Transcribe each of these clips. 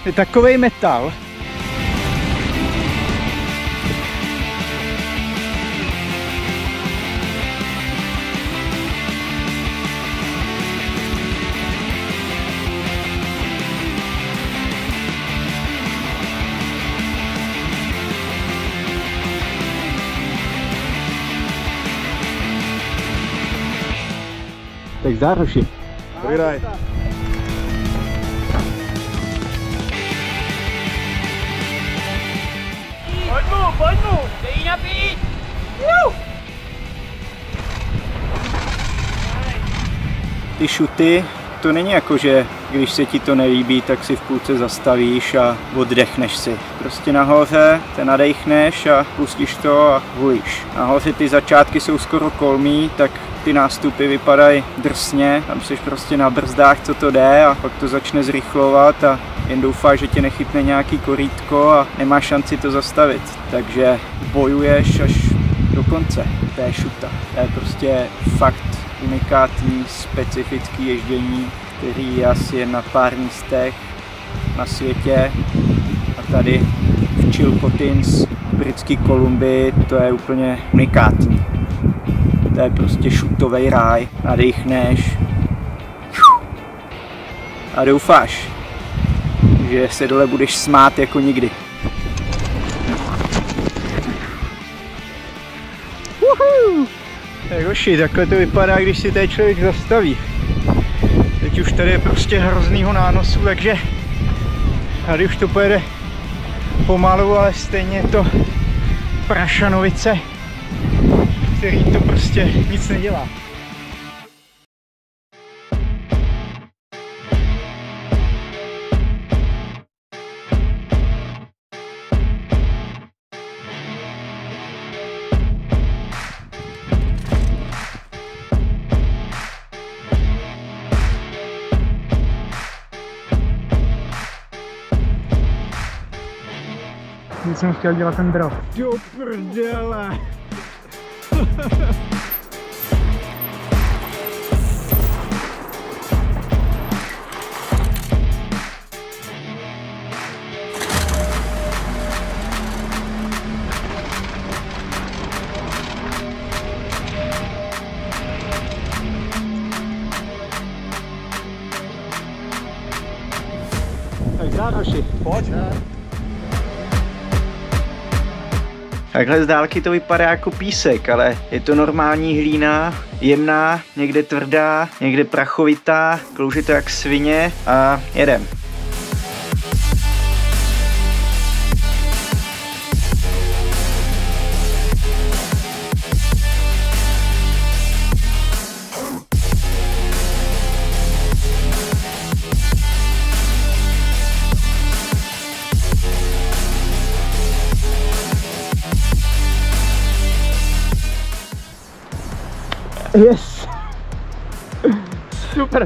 Je takovej metal. Tak zároši. Dobrý raj. Pojď mu, dej jí napít! Ty šuty, to není jako, že když se ti to nelíbí, tak si v půlce zastavíš a oddechneš si. Prostě nahoře te nadechneš a pustíš to a hulíš. Nahoře ty začátky jsou skoro kolmý, tak ty nástupy vypadají drsně, tam jsi prostě na brzdách, co to jde, a pak to začne zrychlovat a jen doufáš, že tě nechytne nějaký korítko a nemáš šanci to zastavit. Takže bojuješ až do konce. To je šuta. To je prostě fakt unikátní, specifický ježdění, který je asi jen na pár místech na světě. A tady v Chilcotins, v Britské Kolumbii, to je úplně unikátní. To je prostě šutovej ráj. Nadechneš a doufáš, že se dole budeš smát jako nikdy. Tak hoši, takhle to vypadá, když si tady člověk zastaví. Teď už tady je prostě hroznýho nánosu, takže tady už to pojede pomalu, ale stejně je to prašanovice, který to prostě nic nedělá. Teď jsem chtěl dělat ten drop. Do prdele! Tak zároši, pojď. Takhle z dálky to vypadá jako písek, ale je to normální hlína, jemná, někde tvrdá, někde prachovitá, klouže to jak svině a jedem. Yes! Super!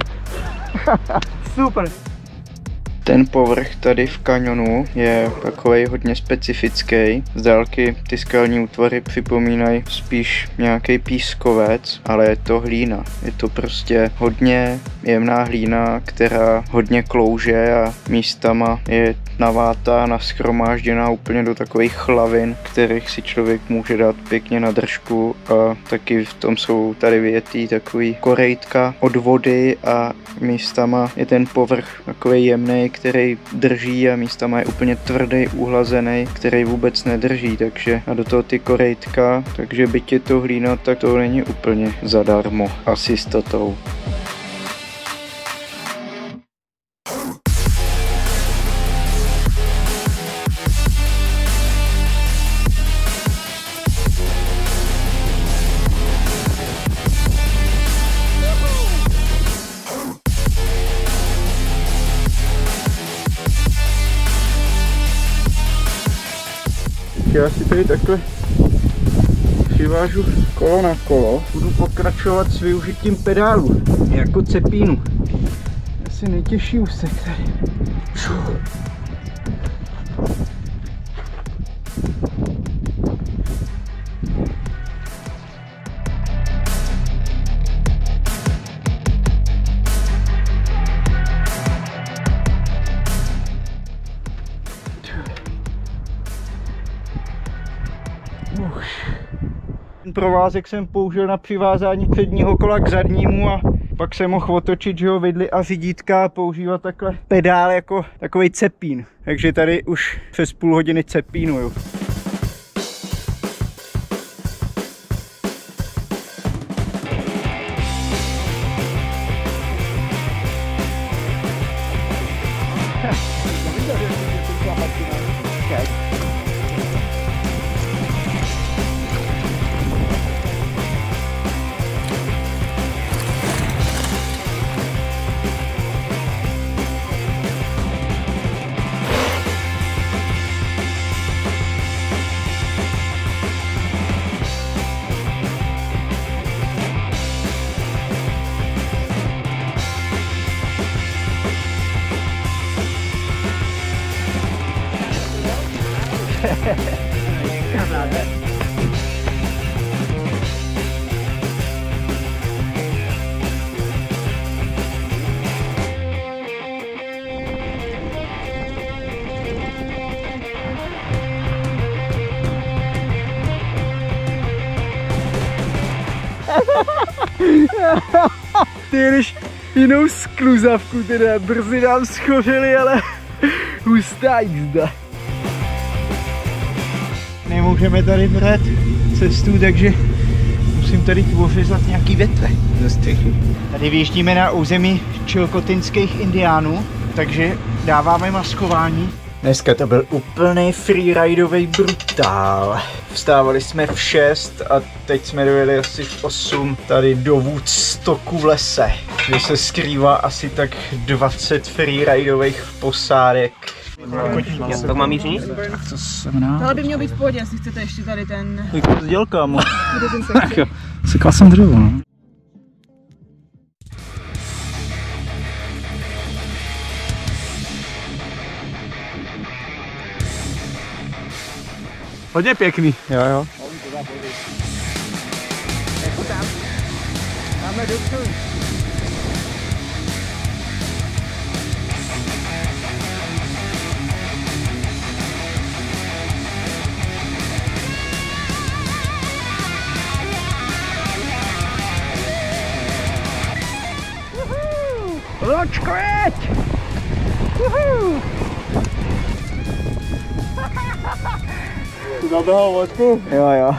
Super! Ten povrch tady v kaňonu je takovej hodně specifický. Z dálky ty skalní útvary připomínají spíš nějaký pískovec, ale je to hlína. Je to prostě hodně jemná hlína, která hodně klouže a místama je navátá, nashromážděná úplně do takových hlavin, kterých si člověk může dát pěkně na držku, a taky v tom jsou tady vyjetý takový korejtka od vody a místama je ten povrch takový jemný, který drží, a místama je úplně tvrdý, uhlazený, který vůbec nedrží, takže a do toho ty korejtka, takže byť je to hlína, tak to není úplně zadarmo a s jistotou. Já si tady takhle přivážu kolo na kolo, budu pokračovat s využitím pedálu, jako cepínu. Asi nejtěžší úsek tady. provázek jsem použil na přivázání předního kola k zadnímu a pak jsem mohl otočit, že ho, vidly a řídítka a používat takhle pedál jako takovej cepín. Takže tady už přes půl hodiny cepínuju. Ty když jinou skluzavku, teda brzy nám schořili, ale hustá jízda. Nemůžeme tady brát cestu, takže musím tady ořezat nějaký větve ze střechy. Tady vyjíždíme na území chilcotinských indiánů, takže dáváme maskování. Dneska to byl úplný freeridový brutál. Vstávali jsme v 6 a teď jsme dojeli asi v 8 tady do Woodstocku v lese, kde se skrývá asi tak 20 freeridových posádek. Tak mám jít říct? Co jsem na? Ale by měl být v pohodě, jestli chcete ještě tady ten... Jak to dělka, mo. Sekal jsem dřevo, no. Hodně pěkný. Jo, jo. Loď květ! Zaběhal vodku? Jo, jo.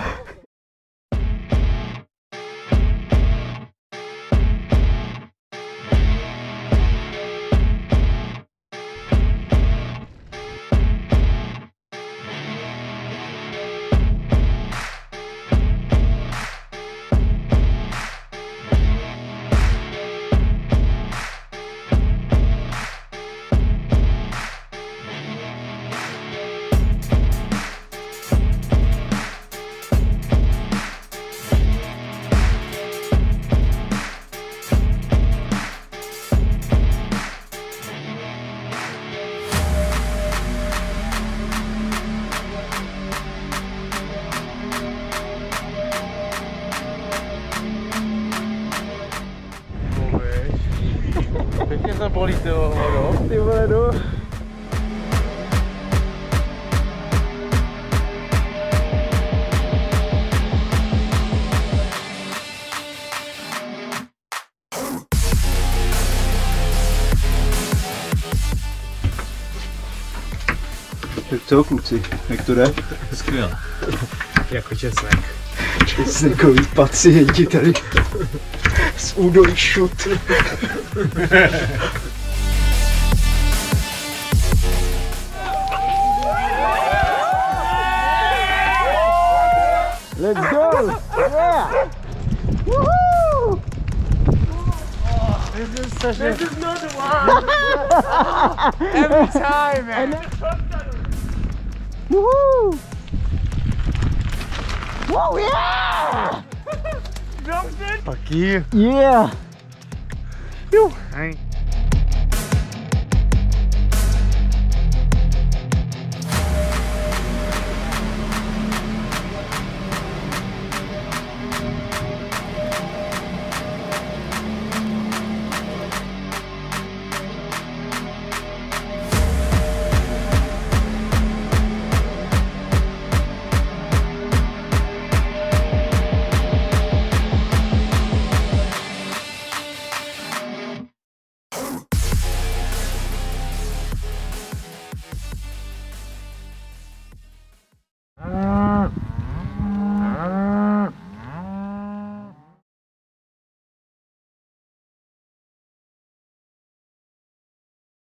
Pěkně se bolí, ty vole, Ty vole, no. Tak co, kluci, jak to jde? Skvěle. Jako česnek. Česnekový pacienti tady z údolí Šut. Let's go! Yeah! Woohoo! This is not the one! Every time, man! Woohoo! Whoa, yeah! Drums in! Fuck you. Yeah! Hey.